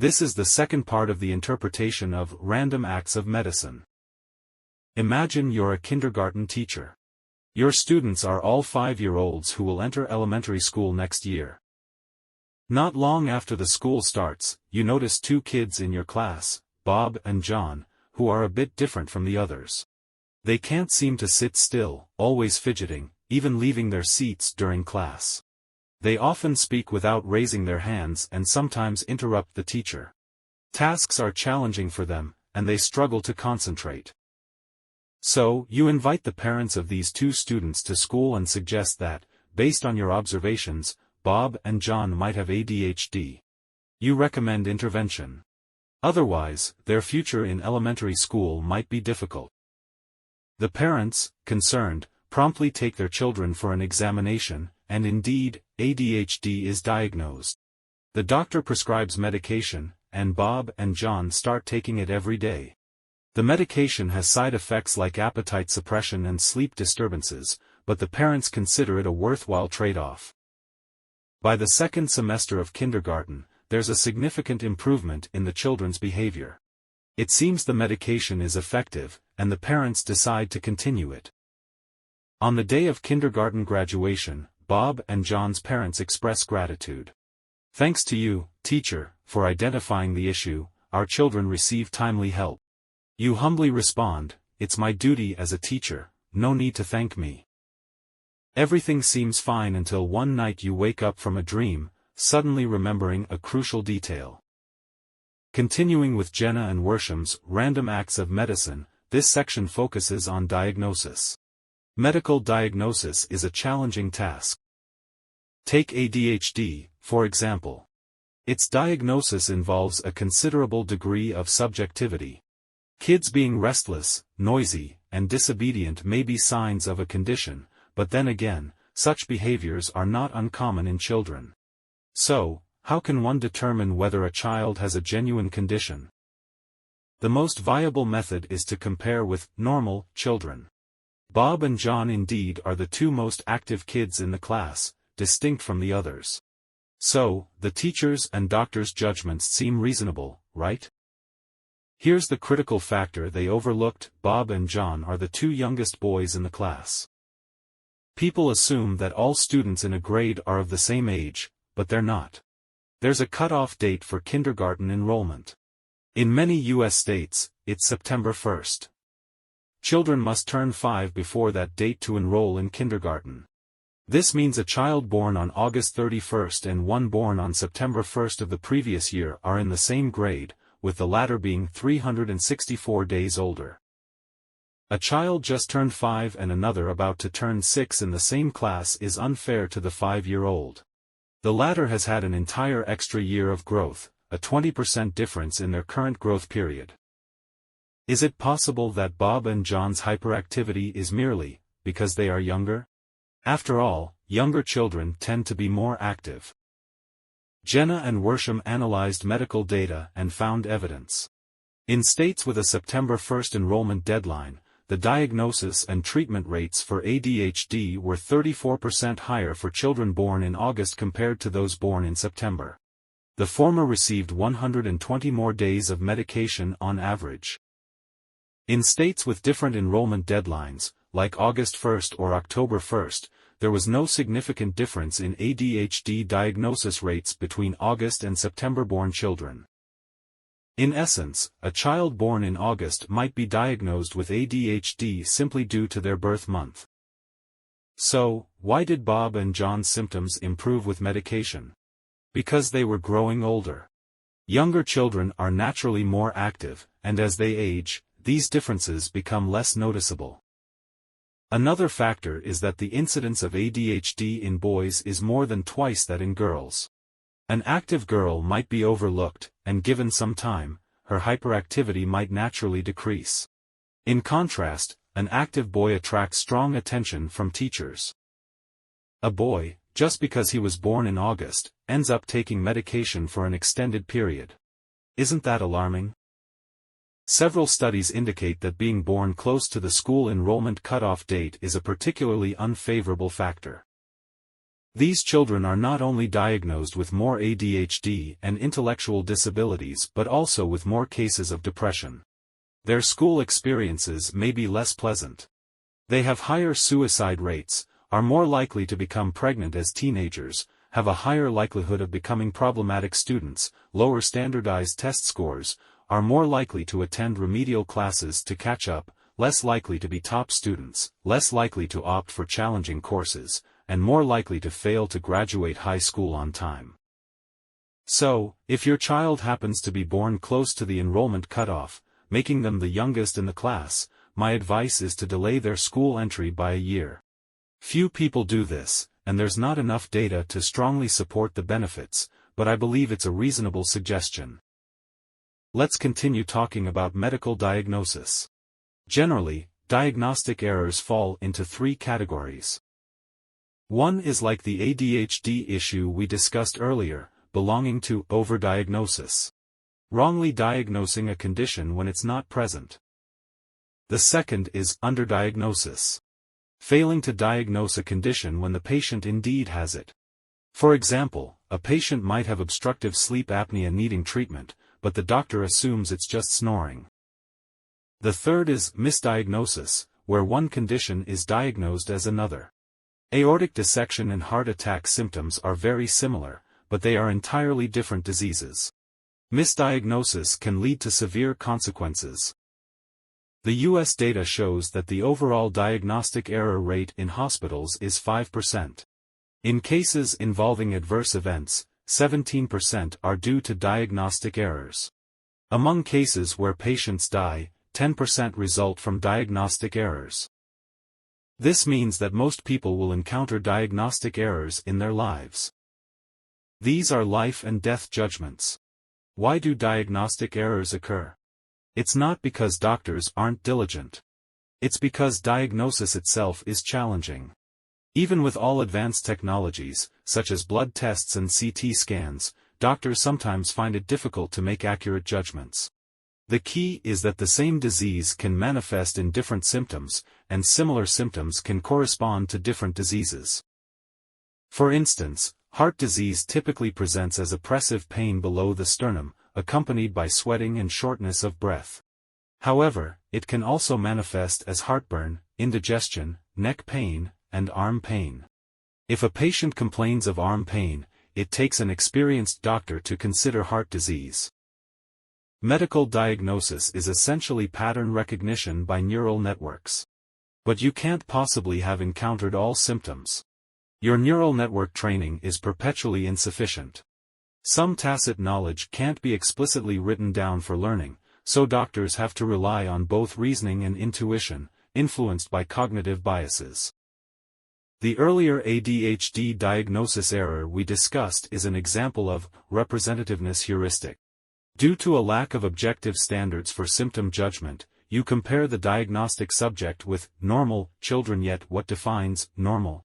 This is the second part of the interpretation of random acts of medicine. Imagine you're a kindergarten teacher. Your students are all 5-year-olds who will enter elementary school next year. Not long after the school starts, you notice 2 kids in your class, Bob and John, who are a bit different from the others. They can't seem to sit still, always fidgeting, even leaving their seats during class. They often speak without raising their hands and sometimes interrupt the teacher. Tasks are challenging for them, and they struggle to concentrate. So, you invite the parents of these 2 students to school and suggest that, based on your observations, Bob and John might have ADHD. You recommend intervention. Otherwise, their future in elementary school might be difficult. The parents, concerned, promptly take their children for an examination, and indeed, ADHD is diagnosed. The doctor prescribes medication, and Bob and John start taking it every day. The medication has side effects like appetite suppression and sleep disturbances, but the parents consider it a worthwhile trade-off. By the second semester of kindergarten, there's a significant improvement in the children's behavior. It seems the medication is effective, and the parents decide to continue it. On the day of kindergarten graduation, Bob and John's parents express gratitude. "Thanks to you, teacher, for identifying the issue, our children receive timely help." You humbly respond, "It's my duty as a teacher, no need to thank me." Everything seems fine until one night you wake up from a dream, suddenly remembering a crucial detail. Continuing with Jena and Worsham's Random Acts of Medicine, this section focuses on diagnosis. Medical diagnosis is a challenging task. Take ADHD, for example. Its diagnosis involves a considerable degree of subjectivity. Kids being restless, noisy, and disobedient may be signs of a condition, but then again, such behaviors are not uncommon in children. So, how can one determine whether a child has a genuine condition? The most viable method is to compare with normal children. Bob and John indeed are the 2 most active kids in the class, distinct from the others. So, the teachers' and doctors' judgments seem reasonable, right? Here's the critical factor they overlooked: Bob and John are the 2 youngest boys in the class. People assume that all students in a grade are of the same age, but they're not. There's a cutoff date for kindergarten enrollment. In many U.S. states, it's September 1st. Children must turn 5 before that date to enroll in kindergarten. This means a child born on August 31st and one born on September 1st of the previous year are in the same grade, with the latter being 364 days older. A child just turned 5 and another about to turn 6 in the same class is unfair to the 5-year-old. The latter has had an entire extra year of growth, a 20% difference in their current growth period. Is it possible that Bob and John's hyperactivity is merely because they are younger? After all, younger children tend to be more active. Jena and Worsham analyzed medical data and found evidence. In states with a September 1st enrollment deadline, the diagnosis and treatment rates for ADHD were 34% higher for children born in August compared to those born in September. The former received 120 more days of medication on average. In states with different enrollment deadlines, like August 1st or October 1st, there was no significant difference in ADHD diagnosis rates between August and September-born children. In essence, a child born in August might be diagnosed with ADHD simply due to their birth month. So, why did Bob and John's symptoms improve with medication? Because they were growing older. Younger children are naturally more active, and as they age, these differences become less noticeable. Another factor is that the incidence of ADHD in boys is more than twice that in girls. An active girl might be overlooked, and given some time, her hyperactivity might naturally decrease. In contrast, an active boy attracts strong attention from teachers. A boy, just because he was born in August, ends up taking medication for an extended period. Isn't that alarming? Several studies indicate that being born close to the school enrollment cutoff date is a particularly unfavorable factor. These children are not only diagnosed with more ADHD and intellectual disabilities but also with more cases of depression. Their school experiences may be less pleasant. They have higher suicide rates, are more likely to become pregnant as teenagers, have a higher likelihood of becoming problematic students, lower standardized test scores, are more likely to attend remedial classes to catch up, less likely to be top students, less likely to opt for challenging courses, and more likely to fail to graduate high school on time. So, if your child happens to be born close to the enrollment cutoff, making them the youngest in the class, my advice is to delay their school entry by a year. Few people do this, and there's not enough data to strongly support the benefits, but I believe it's a reasonable suggestion. Let's continue talking about medical diagnosis. Generally, diagnostic errors fall into three categories. One is like the ADHD issue we discussed earlier, belonging to overdiagnosis. Wrongly diagnosing a condition when it's not present. The second is underdiagnosis. Failing to diagnose a condition when the patient indeed has it. For example, a patient might have obstructive sleep apnea needing treatment, but the doctor assumes it's just snoring. The third is misdiagnosis, where one condition is diagnosed as another. Aortic dissection and heart attack symptoms are very similar, but they are entirely different diseases. Misdiagnosis can lead to severe consequences. The U.S. data shows that the overall diagnostic error rate in hospitals is 5%. In cases involving adverse events, 17% are due to diagnostic errors. Among cases where patients die, 10% result from diagnostic errors. This means that most people will encounter diagnostic errors in their lives. These are life and death judgments. Why do diagnostic errors occur? It's not because doctors aren't diligent. It's because diagnosis itself is challenging. Even with all advanced technologies, such as blood tests and CT scans, doctors sometimes find it difficult to make accurate judgments. The key is that the same disease can manifest in different symptoms, and similar symptoms can correspond to different diseases. For instance, heart disease typically presents as oppressive pain below the sternum, accompanied by sweating and shortness of breath. However, it can also manifest as heartburn, indigestion, neck pain, and arm pain. If a patient complains of arm pain, it takes an experienced doctor to consider heart disease. Medical diagnosis is essentially pattern recognition by neural networks. But you can't possibly have encountered all symptoms. Your neural network training is perpetually insufficient. Some tacit knowledge can't be explicitly written down for learning, so doctors have to rely on both reasoning and intuition, influenced by cognitive biases. The earlier ADHD diagnosis error we discussed is an example of representativeness heuristic. Due to a lack of objective standards for symptom judgment, you compare the diagnostic subject with normal children, yet what defines normal?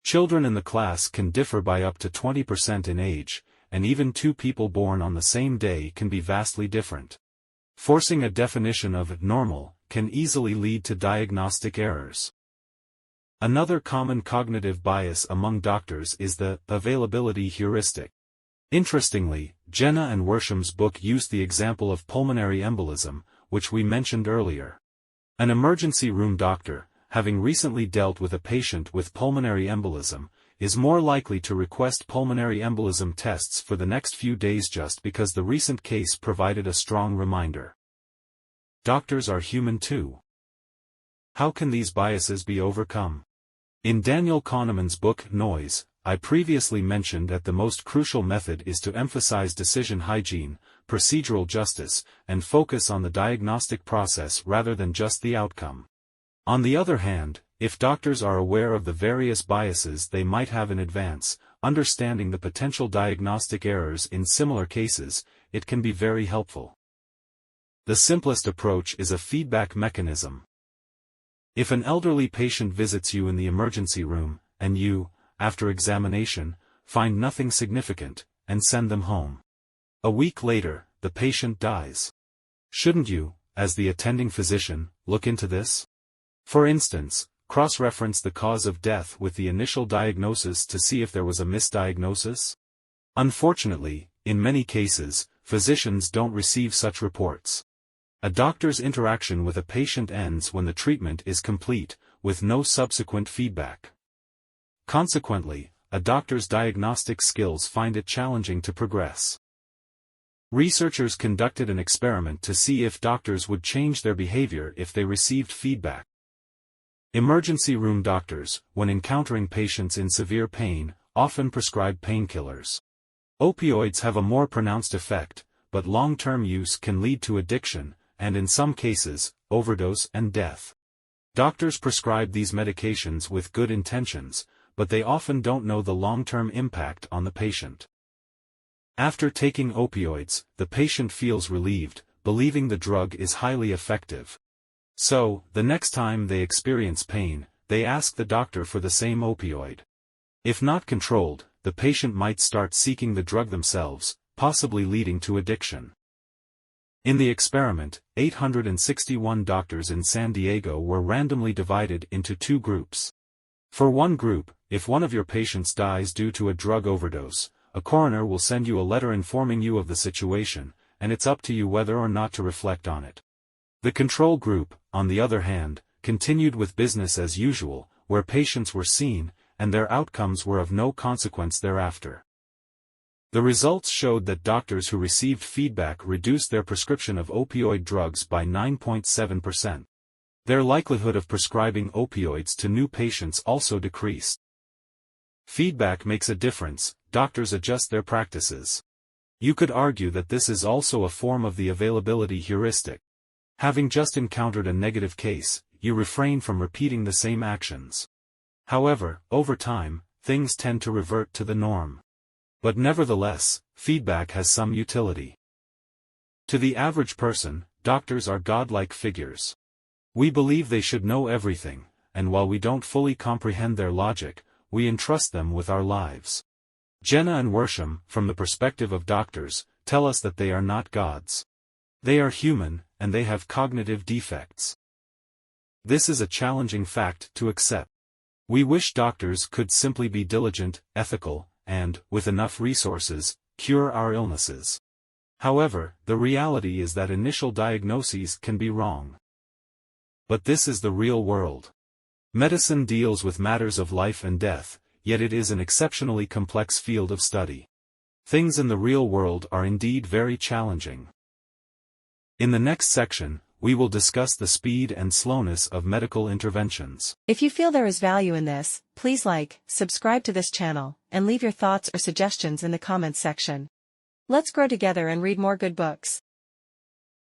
Children in the class can differ by up to 20% in age, and even two people born on the same day can be vastly different. Forcing a definition of normal can easily lead to diagnostic errors. Another common cognitive bias among doctors is the availability heuristic. Interestingly, Jena and Worsham's book used the example of pulmonary embolism, which we mentioned earlier. An emergency room doctor, having recently dealt with a patient with pulmonary embolism, is more likely to request pulmonary embolism tests for the next few days just because the recent case provided a strong reminder. Doctors are human too. How can these biases be overcome? In Daniel Kahneman's book Noise, I previously mentioned that the most crucial method is to emphasize decision hygiene, procedural justice, and focus on the diagnostic process rather than just the outcome. On the other hand, if doctors are aware of the various biases they might have in advance, understanding the potential diagnostic errors in similar cases, it can be very helpful. The simplest approach is a feedback mechanism. If an elderly patient visits you in the emergency room, and you, after examination, find nothing significant, and send them home. A week later, the patient dies. Shouldn't you, as the attending physician, look into this? For instance, cross-reference the cause of death with the initial diagnosis to see if there was a misdiagnosis? Unfortunately, in many cases, physicians don't receive such reports. A doctor's interaction with a patient ends when the treatment is complete, with no subsequent feedback. Consequently, a doctor's diagnostic skills find it challenging to progress. Researchers conducted an experiment to see if doctors would change their behavior if they received feedback. Emergency room doctors, when encountering patients in severe pain, often prescribe painkillers. Opioids have a more pronounced effect, but long-term use can lead to addiction, and in some cases, overdose and death. Doctors prescribe these medications with good intentions, but they often don't know the long-term impact on the patient. After taking opioids, the patient feels relieved, believing the drug is highly effective. So, the next time they experience pain, they ask the doctor for the same opioid. If not controlled, the patient might start seeking the drug themselves, possibly leading to addiction. In the experiment, 861 doctors in San Diego were randomly divided into two groups. For one group, if one of your patients dies due to a drug overdose, a coroner will send you a letter informing you of the situation, and it's up to you whether or not to reflect on it. The control group, on the other hand, continued with business as usual, where patients were seen, and their outcomes were of no consequence thereafter. The results showed that doctors who received feedback reduced their prescription of opioid drugs by 9.7%. Their likelihood of prescribing opioids to new patients also decreased. Feedback makes a difference, doctors adjust their practices. You could argue that this is also a form of the availability heuristic. Having just encountered a negative case, you refrain from repeating the same actions. However, over time, things tend to revert to the norm. But nevertheless, feedback has some utility. To the average person, doctors are godlike figures. We believe they should know everything, and while we don't fully comprehend their logic, we entrust them with our lives. Jena and Worsham, from the perspective of doctors, tell us that they are not gods. They are human, and they have cognitive defects. This is a challenging fact to accept. We wish doctors could simply be diligent, ethical, and, with enough resources, cure our illnesses. However, the reality is that initial diagnoses can be wrong. But this is the real world. Medicine deals with matters of life and death, yet it is an exceptionally complex field of study. Things in the real world are indeed very challenging. In the next section, we will discuss the speed and slowness of medical interventions. If you feel there is value in this, please like, subscribe to this channel, and leave your thoughts or suggestions in the comments section. Let's grow together and read more good books.